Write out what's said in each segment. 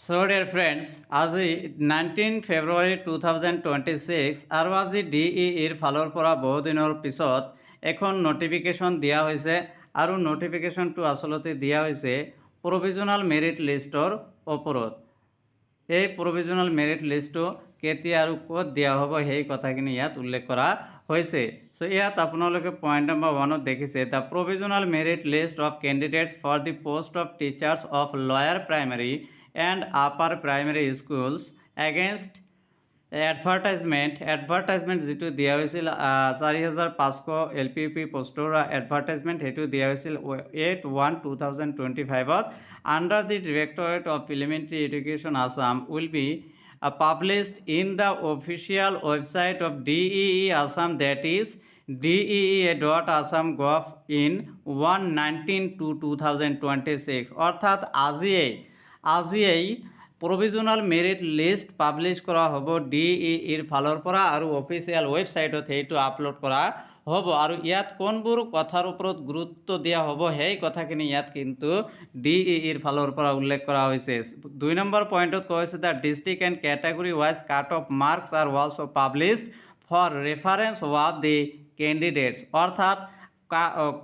So dear friends, আজি 19 ফেব্ৰুৱাৰী 2026 আৰু আজি DEEৰ ফালৰ পৰা বহুদিনৰ পিছত এখন নটিফিকেশ্যন দিয়া হৈছে আৰু নটিফিকেশ্যনটো আচলতে দিয়া হৈছে প্ৰভিজনাল মেৰিট লিষ্টৰ ওপৰত। এই প্ৰভিজনাল মেৰিট লিষ্টটো কেতিয়া আৰু ক'ত দিয়া হ'ব সেই কথাখিনি ইয়াত উল্লেখ কৰা হৈছে। সো ইয়াত আপোনালোকে পইণ্ট নম্বৰ 1ত দেখিছে the provisional merit list of candidates for the post of teachers of lower primary and upper primary schools against advertisement যিটো দিয়া হৈছিল 4500 LPUP পোষ্টৰ এডভাৰটাইজমেণ্ট সেইটো দিয়া হৈছিল 8/1/2025 under the directorate of preliminary education Assam will be published in the official website of DEE Assam, that is dea.assam.gov in 1/19/2026 অৰ্থাৎ আজিয়েই প্ৰভিজনাল merit list publish কৰা হ'ব DEEৰ ফালৰ পৰা আৰু অফিচিয়েল ৱেবছাইটত সেইটো আপলোড কৰা হ'ব আৰু ইয়াত কোনবোৰ কথাৰ ওপৰত গুৰুত্ব দিয়া হ'ব সেই কথাখিনি ইয়াত কিন্তু DEEৰ ফালৰ পৰা উল্লেখ কৰা হৈছে। 2 নম্বৰ পইণ্টত কোৱা হৈছে the district and category wise cut off marks are also' published for reference of the candidates অৰ্থাৎ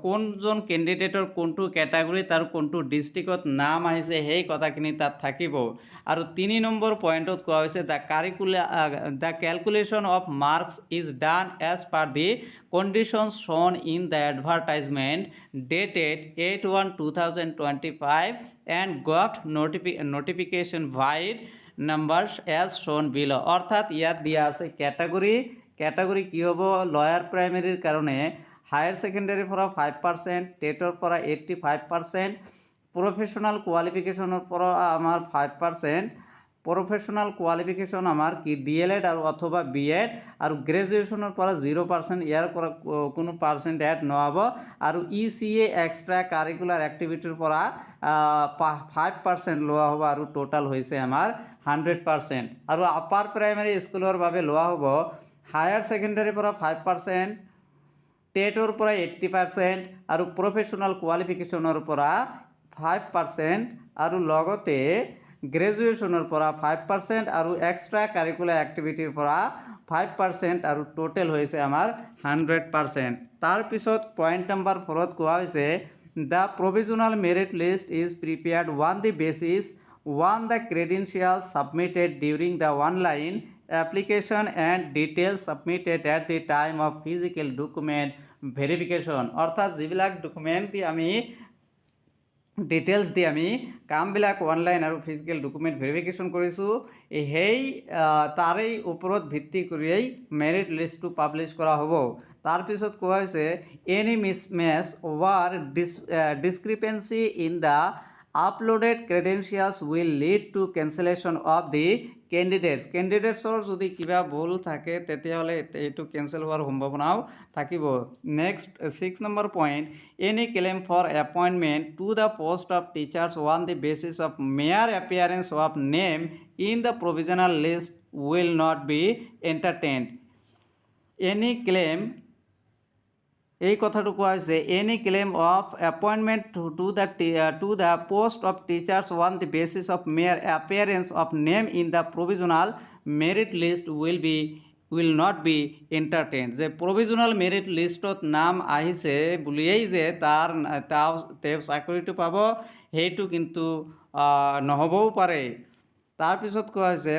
কোনজন কেণ্ডিডেটৰ কোনটো কেটাগৰীত আৰু কোনটো ডিষ্ট্ৰিক্টত নাম আহিছে সেই কথাখিনি তাত থাকিব। আৰু 3 নম্বৰ পইণ্টত কোৱা হৈছে the calculation of marks is done as per the conditions shown in the advertisement dated 8/1/2025 and govt notification vide numbers as shown below' অৰ্থাৎ ইয়াত দিয়া আছে কেটাগৰী কি হ'ব লয়াৰ প্ৰাইমেৰীৰ কাৰণে হায়াৰ ছেকেণ্ডাৰীৰ পৰা 5%, টেটৰ পৰা 85%, প্ৰফেশ্যনেল কোৱালিফিকেশ্যনৰ পৰা আমাৰ 5%, প্ৰফেশ্যনেল কোৱালিফিকেশ্যন আমাৰ কি DLED আৰু অথবা BEd আৰু গ্ৰেজুৱেশ্যনৰ পৰা 0%, ইয়াৰ পৰা কোনো পাৰ্চেণ্ট এড নহ'ব আৰু ECA এক্সট্ৰা কাৰিকুলাৰ এক্টিভিটিৰ পৰা 5% লোৱা হ'ব আৰু টোটাল হৈছে আমাৰ 100% আৰু আপাৰ প্ৰাইমেৰী স্কুলৰ বাবে লোৱা হ'ব হায়াৰ ছেকেণ্ডাৰীৰ পৰা 5%, টেটৰ পৰা 80% আৰু প্ৰফেশ্যনেল কোৱালিফিকেশ্যনৰ পৰা 5% আৰু লগতে গ্ৰেজুৱেশ্যনৰ পৰা 5% আৰু এক্সট্ৰা কাৰিকুলাৰ এক্টিভিটিৰ পৰা 5% আৰু টোটেল হৈছে আমাৰ 100%। তাৰপিছত পইণ্ট নম্বৰ 4ত কোৱা হৈছে the provisional merit list is prepared on the basis on the credentials submitted during the online application and details submitted at the time of physical document verification অৰ্থাৎ যিবিলাক ডকুমেণ্ট দি আমি details দি আমি কামবিলাক online আৰু physical document verification কৰিছোঁ সেই তাৰেই ওপৰত ভিত্তি কৰিয়েই মেৰিট লিষ্টটো পাব্লিছ কৰা হ'ব। তাৰপিছত কোৱা হৈছে any mismatch or discrepancy in the uploaded credentials will lead to cancellation of the কেণ্ডিডেটছৰ যদি কিবা ভুল থাকে তেতিয়াহ'লে এইটো কেঞ্চেল হোৱাৰ সম্ভাৱনাও থাকিব। Next 6 number point any claim for appointment to the post of teachers on the basis of mere appearance of name in the provisional list will not be entertained. Any claim এই কথাটো কোৱা হৈছে any claim of appointment to the post of teachers on the basis of mere appearance of name in the provisional merit list will not be entertained. যে provisional merit লিষ্টত নাম আহিছে বুলিয়েই যে তেওঁ চাকৰিটো পাব সেইটো কিন্তু নহ'বও পাৰে। তাৰপিছত কোৱা হৈছে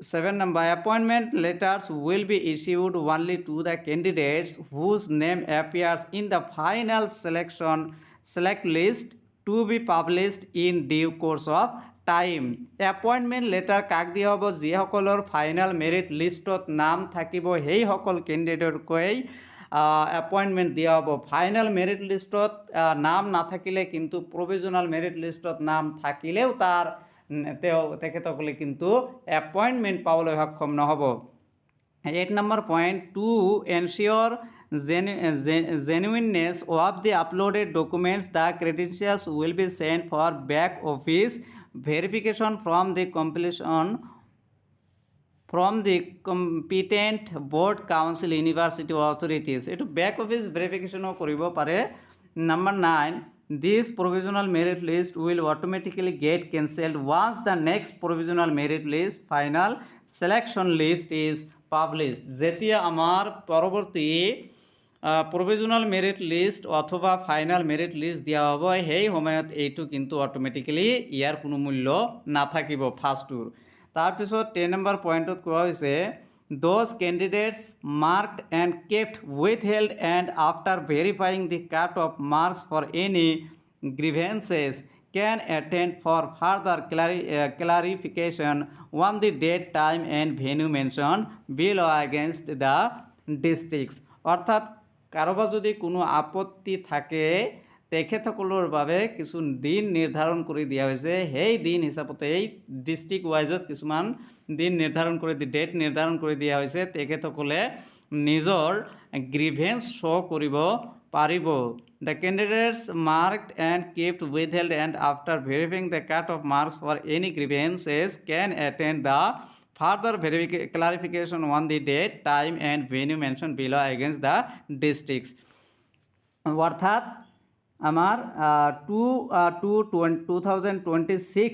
7 number appointment letters will be issued only to the candidates whose name appears in the final select list to be published in due course of time. Appointment letter কাক দিয়া হ'ব যিসকলৰ ফাইনেল মেৰিট লিষ্টত নাম থাকিব সেইসকল কেণ্ডিডেটকৈ এপইণ্টমেণ্ট দিয়া হ'ব। ফাইনেল মেৰিট লিষ্টত নাম নাথাকিলে কিন্তু প্ৰভিজনাল মেৰিট লিষ্টত নাম থাকিলেও তেখেতসকলে কিন্তু এপইণ্টমেণ্ট পাবলৈ সক্ষম নহ'ব। 8 number point to ensure genuineness of the uploaded documents the credentials will be sent for back office verification from the competent board council university authorities। এইটো back office verification কৰিব পাৰে। Number 9 this provisional merit list will automatically get cancelled once the next provisional merit list final selection list is published. যেতিয়া আমার পরবর্তী provisional merit list অথবা final merit list দিয়া হ'ব সেই সময়ত এইটো কিন্তু অটোমেটিক্যালি ইয়াৰ কোনো মূল্য নাথাকিব ফাৰ্ষ্টটোৰ। তাৰপিছত 10 নম্বৰ পইণ্টত কোৱা হৈছে those candidates marked and kept withheld and after verifying the cut-off marks for any grievances can attend for further clarification on the date, time and venue mentioned below against the districts. অর্থাৎ কাৰোবাৰ যদি কোনো আপত্তি থাকে তেখেতসকলৰ বাবে কিছু দিন নিৰ্ধাৰণ কৰি দিয়া হৈছে, সেই দিন হিচাপতে এই ডিষ্ট্ৰিক্ট ৱাইজত কিছুমান দিন নিৰ্ধাৰণ কৰি ডেট নিৰ্ধাৰণ কৰি দিয়া হৈছে, তেখেতসকলে নিজৰ গ্ৰিভেন্স শ্ব' কৰিব পাৰিব। The candidates marked and kept withheld and after verifying the cut-off marks for any grievances can attend the further clarification on the date, time and venue mentioned below against the districts. অর্থাৎ আমার 2026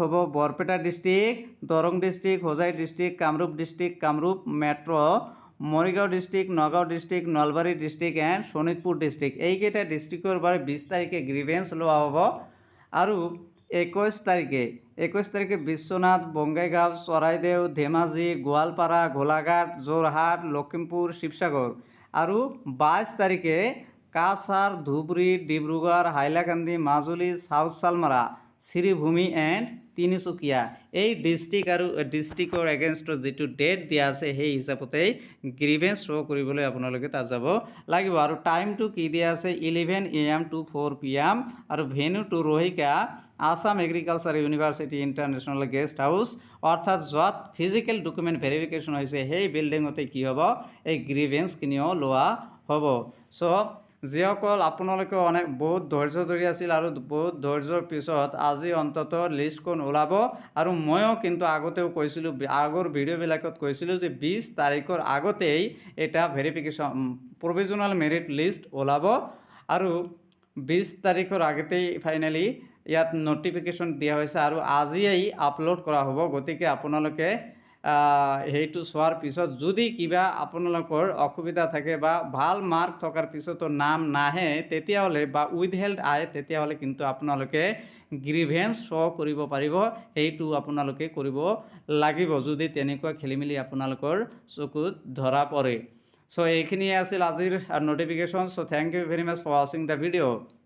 হ'ব Barpeta district, Darrang district, Hojai district, Kamrup district, Kamrup metro', Morigaon district, Nagaon district, Nalbari district and Sonitpur district, এইকেইটা ডিষ্ট্ৰিক্টৰ বাবে 20 তাৰিখে grievance লোৱা হ'ব। আৰু 21 তাৰিখে বিশ্বনাথ, বঙাইগাঁও, চৰাইদেউ, ধেমাজি, গোৱালপাৰা, গোলাঘাট, যোৰহাট, লখিমপুৰ, শিৱসাগৰ। আৰু 22 তাৰিখে কাছাৰ, ধুবুৰী, ডিব্ৰুগড়, হাইলাকান্দি, মাজুলী, সাউথ চালমাৰা, শ্ৰীভূমি এণ্ড তিনিচুকীয়া। এই ডিষ্ট্ৰিক্ট আৰু ডিষ্ট্ৰিক্টৰ এগেইনষ্টত যিটো ডেট দিয়া আছে সেই হিচাপতেই গ্ৰিভেন্স শ্ব' কৰিবলৈ আপোনালোকে তাত যাব লাগিব। আৰু টাইমটো কি দিয়া আছে 11 AM to 4 PM আৰু ভেন্যুটো ৰহিকা Assam agriculture university international guest house, অৰ্থাৎ য'ত ফিজিকেল ডকুমেণ্ট ভেৰিফিকেশ্যন হৈছে সেই বিল্ডিঙতে কি হ'ব এই গ্ৰিভেন্সখিনিও লোৱা হ'ব। চ' যিসকল আপোনালোকে বহুত ধৈৰ্য ধৰি আছিল আৰু বহুত ধৈৰ্যৰ পিছত আজি অন্তত লিষ্টখন ওলাব। আৰু ময়ো কিন্তু আগতেও কৈছিলোঁ, আগৰ ভিডিঅ'বিলাকত কৈছিলোঁ যে 20 তাৰিখৰ আগতেই এটা ভেৰিফিকেশ্যন প্ৰভিজনাল মেৰিট লিষ্ট ওলাব আৰু 20 তাৰিখৰ আগতেই ফাইনেলি ইয়াত নটিফিকেশ্যন দিয়া হৈছে আৰু আজিয়েই আপলোড কৰা হ'ব। গতিকে আপোনালোকে সেইটো চোৱাৰ পিছত যদি কিবা আপোনালোকৰ অসুবিধা থাকে বা ভাল মাৰ্ক থকাৰ পিছতো নাম নাহে তেতিয়াহ'লে বা উইথহেল্ড আহে তেতিয়াহ'লে কিন্তু আপোনালোকে গ্ৰিভেন্স শ্ব' কৰিব পাৰিব। সেইটো আপোনালোকে কৰিব লাগিব যদি তেনেকুৱা খেলিমেলি আপোনালোকৰ চকুত ধৰা পৰে। চ' এইখিনিয়ে আছিল আজিৰ notification. So' thank you very much for ৱাচিং দ্য ভিডিঅ'।